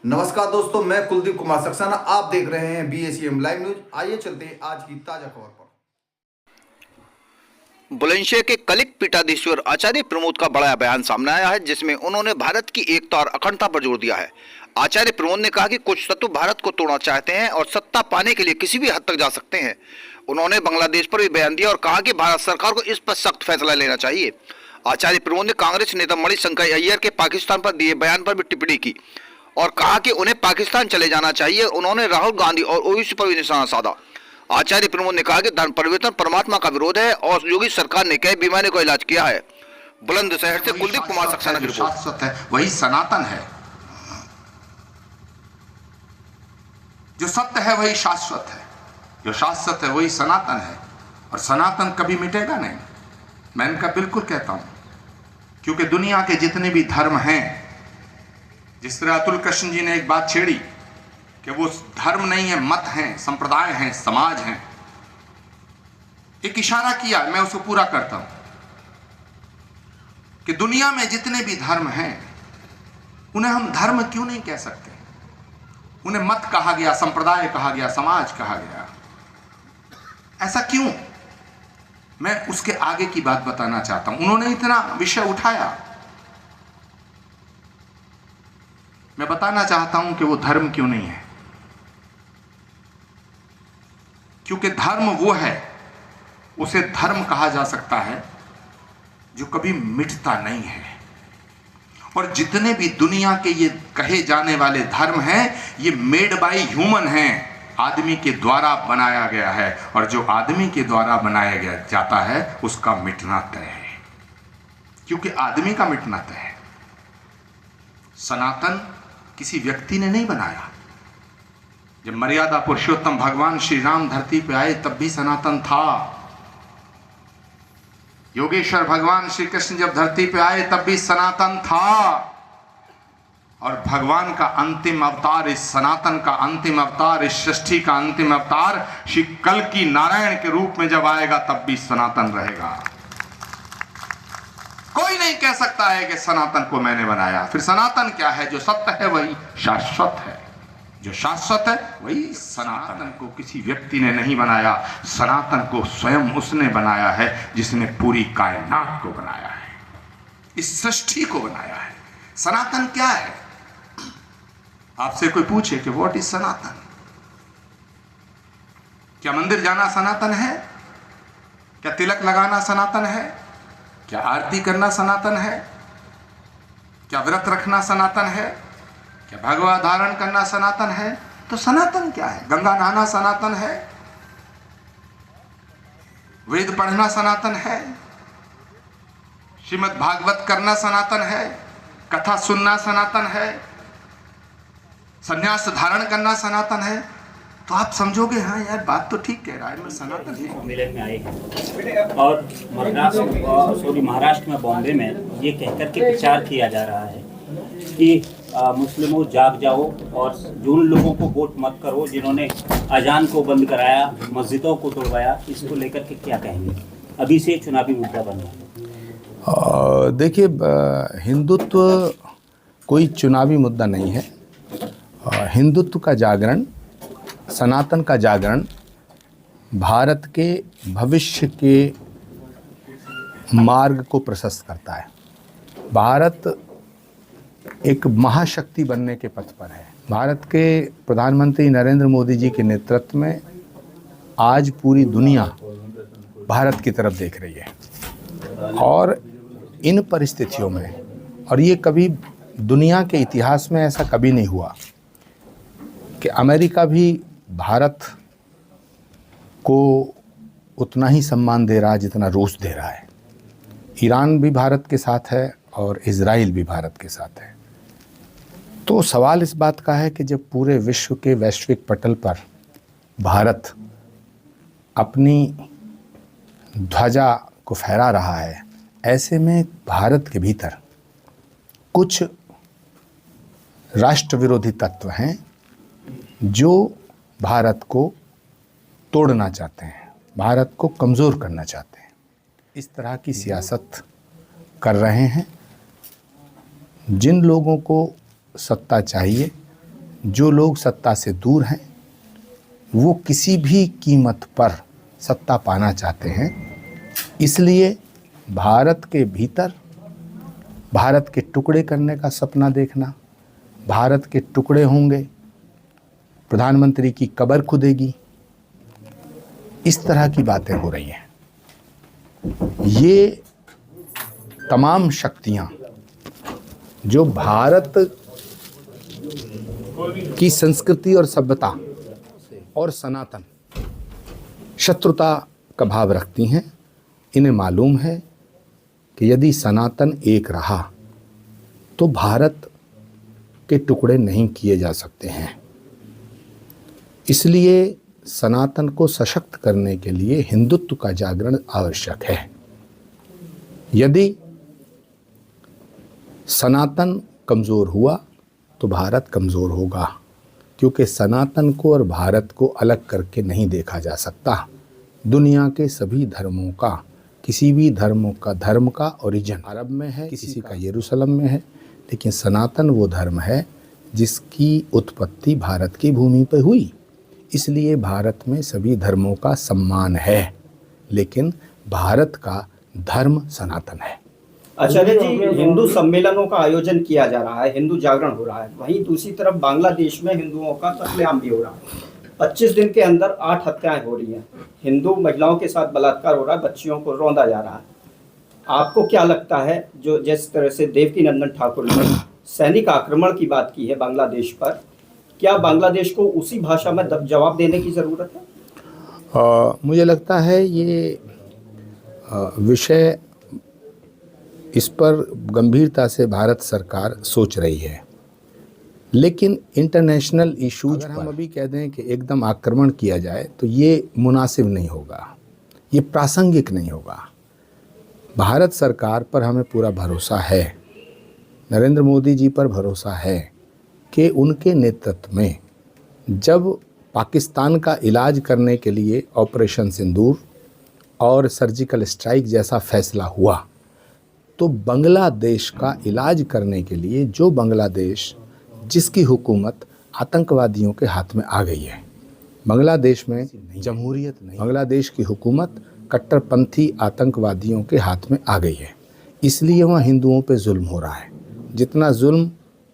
नमस्कार दोस्तों, मैं कुलदीप कुमार सक्सेना। आप देख रहे हैं BACM लाइव न्यूज। आइए चलते हैं आज की ताजा खबर पर। बुलंदशहर के कलिक पीठाधीश्वर आचार्य प्रमोद का बड़ा बयान सामने आया है, जिसमें उन्होंने भारत की एकता और अखंडता पर जोर दिया है। आचार्य प्रमोद ने कहा कि कुछ तत्व भारत को तोड़ना चाहते हैं और सत्ता पाने के लिए किसी भी हद तक जा सकते हैं। उन्होंने बांग्लादेश पर भी बयान दिया और कहा कि भारत सरकार को इस पर सख्त फैसला लेना चाहिए। आचार्य प्रमोद ने कांग्रेस नेता मणिशंकर अय्यर के पाकिस्तान पर दिए बयान पर भी टिप्पणी की और कहा कि उन्हें पाकिस्तान चले जाना चाहिए। उन्होंने राहुल गांधी और ओवैसी पर भी निशाना साधा। आचार्य प्रमोद ने कहा कि धर्म परिवर्तन परमात्मा का विरोध है और योगी सरकार ने कई बीमारियों का इलाज किया है। बुलंदशहर से कुलदीप कुमार सक्सेना की रिपोर्ट। शाश्वत है वही सनातन है, जो सत्य है वही शाश्वत है, जो शाश्वत है वही सनातन है और सनातन कभी मिटेगा नहीं। मैं इनका बिल्कुल कहता हूं, क्योंकि दुनिया के जितने भी धर्म हैं, जिस तरह अतुल कृष्ण जी ने एक बात छेड़ी कि वो धर्म नहीं है, मत हैं, संप्रदाय हैं, समाज हैं, एक इशारा किया, मैं उसको पूरा करता हूं कि दुनिया में जितने भी धर्म हैं उन्हें हम धर्म क्यों नहीं कह सकते? उन्हें मत कहा गया, संप्रदाय कहा गया, समाज कहा गया, ऐसा क्यों? मैं उसके आगे की बात बताना चाहता हूं। उन्होंने इतना विषय उठाया, मैं बताना चाहता हूं कि वो धर्म क्यों नहीं है। क्योंकि धर्म वो है, उसे धर्म कहा जा सकता है जो कभी मिटता नहीं है। और जितने भी दुनिया के ये कहे जाने वाले धर्म हैं, ये मेड बाय ह्यूमन हैं, आदमी के द्वारा बनाया गया है, और जो आदमी के द्वारा बनाया गया जाता है उसका मिटना तय है, क्योंकि आदमी का मिटना तय है। सनातन किसी व्यक्ति ने नहीं बनाया। जब मर्यादा पुरुषोत्तम भगवान श्री राम धरती पे आए तब भी सनातन था। योगेश्वर भगवान श्री कृष्ण जब धरती पे आए तब भी सनातन था। और भगवान का अंतिम अवतार, इस सनातन का अंतिम अवतार, इस सृष्टि का अंतिम अवतार श्री कल्कि नारायण के रूप में जब आएगा तब भी सनातन रहेगा। कोई नहीं कह सकता है कि सनातन को मैंने बनाया। फिर सनातन क्या है? जो सत्य है वही शाश्वत है, जो शाश्वत है वही सनातन को किसी व्यक्ति ने नहीं बनाया। सनातन को स्वयं उसने बनाया है जिसने पूरी कायनात को बनाया है, इस सृष्टि को बनाया है। सनातन क्या है? आपसे कोई पूछे कि व्हाट इज सनातन? क्या मंदिर जाना सनातन है? क्या तिलक लगाना सनातन है? क्या आरती करना सनातन है? क्या व्रत रखना सनातन है? क्या भगवा धारण करना सनातन है? तो सनातन क्या है? गंगा नहाना सनातन है? वेद पढ़ना सनातन है? श्रीमद् भागवत करना सनातन है? कथा सुनना सनातन है? संन्यास धारण करना सनातन है? तो आप समझोगे हाँ यार बात तो ठीक कह रहा है, मैं सनातन है। सम्मेलन में आए हैं और महाराष्ट्र में बॉम्बे में ये कहकर के प्रचार किया जा रहा है कि मुस्लिमों जाग जाओ और जिन लोगों को वोट मत करो, जिन्होंने अजान को बंद कराया, मस्जिदों को तोड़वाया, इसको लेकर के क्या कहेंगे? अभी से चुनावी मुद्दा बन रहा है। देखिए, हिंदुत्व कोई चुनावी मुद्दा नहीं है। हिंदुत्व का जागरण, सनातन का जागरण भारत के भविष्य के मार्ग को प्रशस्त करता है। भारत एक महाशक्ति बनने के पथ पर है। भारत के प्रधानमंत्री नरेंद्र मोदी जी के नेतृत्व में आज पूरी दुनिया भारत की तरफ देख रही है। और इन परिस्थितियों में, और ये कभी दुनिया के इतिहास में ऐसा कभी नहीं हुआ कि अमेरिका भी भारत को उतना ही सम्मान दे रहा है जितना रूस दे रहा है। ईरान भी भारत के साथ है और इजराइल भी भारत के साथ है। तो सवाल इस बात का है कि जब पूरे विश्व के वैश्विक पटल पर भारत अपनी ध्वजा को फहरा रहा है, ऐसे में भारत के भीतर कुछ राष्ट्र विरोधी तत्व हैं जो भारत को तोड़ना चाहते हैं, भारत को कमज़ोर करना चाहते हैं। इस तरह की सियासत कर रहे हैं। जिन लोगों को सत्ता चाहिए जो लोग सत्ता से दूर हैं वो किसी भी कीमत पर सत्ता पाना चाहते हैं। इसलिए भारत के भीतर भारत के टुकड़े करने का सपना देखना, भारत के टुकड़े होंगे, प्रधानमंत्री की कब्र खुदेगी, इस तरह की बातें हो रही हैं। ये तमाम शक्तियां जो भारत की संस्कृति और सभ्यता और सनातन शत्रुता का भाव रखती हैं, इन्हें मालूम है कि यदि सनातन एक रहा तो भारत के टुकड़े नहीं किए जा सकते हैं। इसलिए सनातन को सशक्त करने के लिए हिंदुत्व का जागरण आवश्यक है। यदि सनातन कमज़ोर हुआ तो भारत कमज़ोर होगा, क्योंकि सनातन को और भारत को अलग करके नहीं देखा जा सकता। दुनिया के सभी धर्मों का, किसी भी धर्म का ओरिजिन अरब में है, किसी का यरूशलेम में है, लेकिन सनातन वो धर्म है जिसकी उत्पत्ति भारत की भूमि पर हुई। इसलिए भारत में सभी धर्मों का सम्मान है, लेकिन भारत का धर्म सनातन है। आचार्य जी, हिंदू सम्मेलनों का आयोजन किया जा रहा है, हिंदू जागरण हो रहा है, वहीं दूसरी तरफ बांग्लादेश में हिंदुओं का कत्लेआम भी हो रहा है। 25 दिन के अंदर 8 हत्याएं हो रही हैं, हिंदू महिलाओं के साथ बलात्कार हो रहा है, बच्चियों को रौंदा जा रहा है। आपको क्या लगता है, जो जिस तरह से देवकीनंदन ठाकुर ने सैनिक आक्रमण की बात की है बांग्लादेश पर, क्या बांग्लादेश को उसी भाषा में जवाब देने की ज़रूरत है? मुझे लगता है ये विषय, इस पर गंभीरता से भारत सरकार सोच रही है, लेकिन इंटरनेशनल इश्यूज पर हम अभी कह दें कि एकदम आक्रमण किया जाए तो ये मुनासिब नहीं होगा, ये प्रासंगिक नहीं होगा। भारत सरकार पर हमें पूरा भरोसा है, नरेंद्र मोदी जी पर भरोसा है कि उनके नेतृत्व में जब पाकिस्तान का इलाज करने के लिए ऑपरेशन सिंदूर और सर्जिकल स्ट्राइक जैसा फैसला हुआ, तो बांग्लादेश का इलाज करने के लिए जो बांग्लादेश जिसकी हुकूमत आतंकवादियों के हाथ में आ गई है, बांग्लादेश में जमहूरियत नहीं, बांग्लादेश की हुकूमत कट्टरपंथी आतंकवादियों के हाथ में आ गई है। इसलिए वहाँ हिंदुओं पे जुल्म हो रहा है। जितना जुल्म,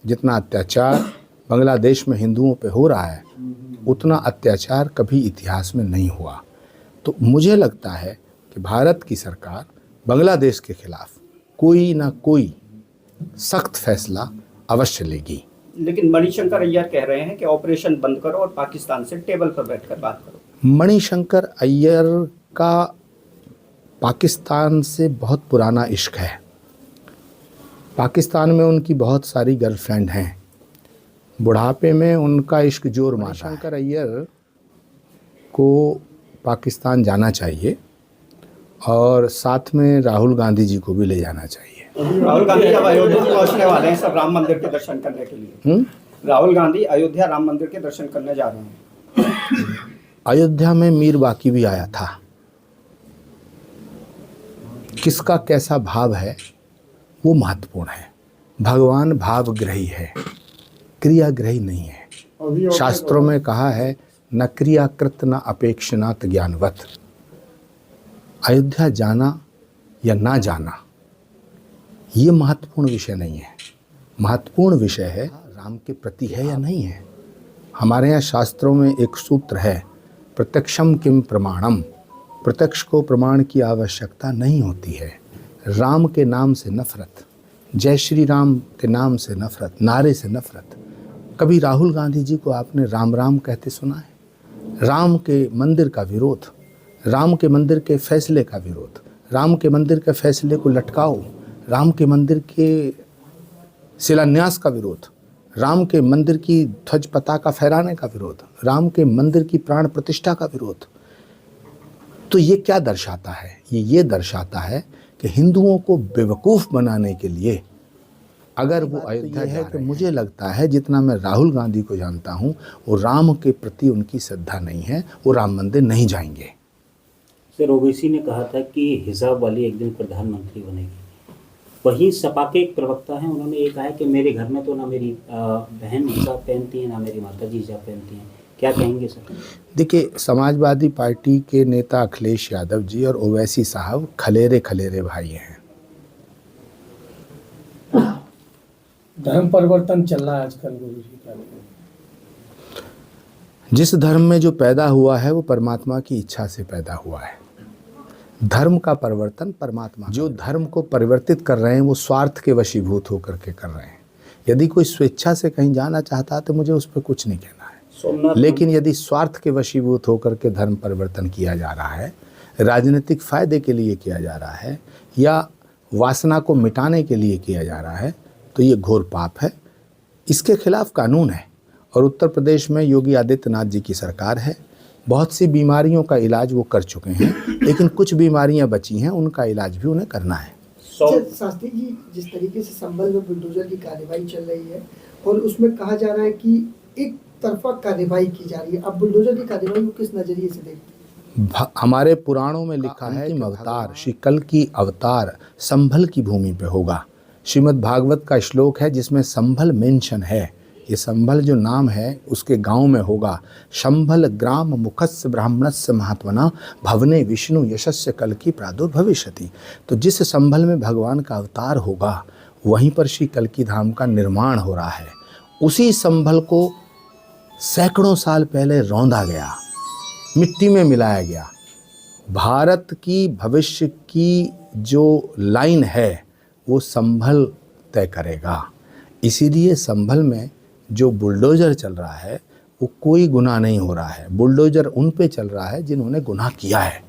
जितना अत्याचार बांग्लादेश में हिंदुओं पे हो रहा है, उतना अत्याचार कभी इतिहास में नहीं हुआ। तो मुझे लगता है कि भारत की सरकार बांग्लादेश के खिलाफ कोई ना कोई सख्त फैसला अवश्य लेगी। लेकिन मणिशंकर अय्यर कह रहे हैं कि ऑपरेशन बंद करो और पाकिस्तान से टेबल पर बैठकर बात करो। मणिशंकर अय्यर का पाकिस्तान से बहुत पुराना इश्क है। पाकिस्तान में उनकी बहुत सारी गर्लफ्रेंड हैं। बुढ़ापे में उनका इश्क जोर मारा है। मणिशंकर अय्यर को पाकिस्तान जाना चाहिए और साथ में राहुल गांधी जी को भी ले जाना चाहिए। राहुल गांधी अब अयोध्या पहुंचने वाले हैं सब राम मंदिर के दर्शन करने के लिए। राहुल गांधी अयोध्या राम मंदिर के दर्शन करने जा रहे हैं। अयोध्या में मीर बाकी भी आया था। किसका कैसा भाव है वो महत्वपूर्ण है। भगवान भावग्रही है, क्रियाग्रही नहीं है। शास्त्रों में कहा है न क्रियाकृत न अपेक्षनात् ज्ञानवत। अयोध्या जाना या ना जाना ये महत्वपूर्ण विषय नहीं है। महत्वपूर्ण विषय है राम के प्रति है या नहीं है। हमारे यहाँ शास्त्रों में एक सूत्र है, प्रत्यक्षम किम प्रमाणम। प्रत्यक्ष को प्रमाण की आवश्यकता नहीं होती है। राम के नाम से नफरत, जय श्री राम के नाम से नफरत, नारे से नफरत। कभी राहुल गांधी जी को आपने राम राम कहते सुना है? राम के मंदिर का विरोध, राम के मंदिर के फैसले का विरोध, राम के मंदिर के फैसले को लटकाओ, राम के मंदिर के शिलान्यास का विरोध, राम के मंदिर की ध्वज पताका फहराने का विरोध, राम के मंदिर की प्राण प्रतिष्ठा का विरोध। तो ये क्या दर्शाता है? ये दर्शाता है कि हिंदुओं को बेवकूफ़ बनाने के लिए अगर वो अयोध्या है, तो मुझे लगता है जितना मैं राहुल गांधी को जानता हूँ, वो राम के प्रति उनकी श्रद्धा नहीं है, वो राम मंदिर नहीं जाएंगे। सर, ओवैसी ने कहा था कि हिजाब वाली एक दिन प्रधानमंत्री बनेगी। वहीं सपा के एक प्रवक्ता हैं, उन्होंने ये कहा है कि मेरे घर में तो ना मेरी बहन हिजाब पहनती है ना मेरी माताजी हिजाब पहनती हैं। क्या कहेंगे सर? देखिए, समाजवादी पार्टी के नेता अखिलेश यादव जी और ओवैसी साहब खलेरे खलेरे भाई हैं। धर्म परिवर्तन चल रहा है आजकल गुरु जी का। जिस धर्म में जो पैदा हुआ है वो परमात्मा की इच्छा से पैदा हुआ है। धर्म का परिवर्तन परमात्मा, जो धर्म को परिवर्तित कर रहे हैं वो स्वार्थ के वशीभूत होकर के कर रहे हैं। यदि कोई स्वेच्छा से कहीं जाना चाहता है तो मुझे उस पर कुछ नहीं कहना है, लेकिन यदि स्वार्थ के वशीभूत होकर के धर्म परिवर्तन किया जा रहा है, राजनीतिक फायदे के लिए किया जा रहा है या वासना को मिटाने के लिए किया जा रहा है, तो ये घोर पाप है। इसके खिलाफ कानून है और उत्तर प्रदेश में योगी आदित्यनाथ जी की सरकार है। बहुत सी बीमारियों का इलाज वो कर चुके हैं, लेकिन कुछ बीमारियां बची हैं, उनका इलाज भी उन्हें करना है। शास्त्री जी, जिस तरीके से संभल में बुलडोजर की कार्यवाही चल रही है और उसमें कहा जा रहा है कि एक तरफा कार्यवाही की जा रही है, अब बुलडोजर की कार्यवाही को किस नजरिए से देखते हैं? हमारे पुराणों में लिखा है कि अवतार श्री कल की अवतार संभल की भूमि पे होगा। श्रीमद् भागवत का श्लोक है जिसमें संभल मेंशन है। ये संभल जो नाम है उसके गांव में होगा। संभल ग्राम मुखस्य ब्राह्मणस्य महात्मना भवने विष्णु यशस्य कल की प्रादुर्भविष्यति। तो जिस संभल में भगवान का अवतार होगा वहीं पर श्री कल की धाम का निर्माण हो रहा है। उसी संभल को सैकड़ों साल पहले रौंदा गया, मिट्टी में मिलाया गया। भारत की भविष्य की जो लाइन है वो संभल तय करेगा। इसीलिए संभल में जो बुलडोज़र चल रहा है वो कोई गुनाह नहीं हो रहा है। बुलडोज़र उन पे चल रहा है जिन्होंने गुनाह किया है।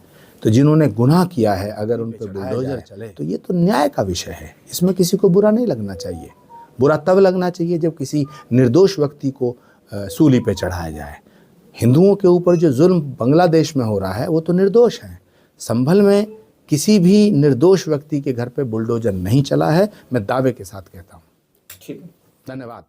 तो जिन्होंने गुनाह किया है अगर उन पे बुलडोज़र चले तो ये तो न्याय का विषय है। इसमें किसी को बुरा नहीं लगना चाहिए। बुरा तब लगना चाहिए जब किसी निर्दोष व्यक्ति को सूली पे चढ़ाया जाए। हिंदुओं के ऊपर जो जुल्म बांग्लादेश में हो रहा है वो तो निर्दोष हैं। संभल में किसी भी निर्दोष व्यक्ति के घर पे बुलडोज़र नहीं चला है, मैं दावे के साथ कहता हूँ। ठीक है, धन्यवाद।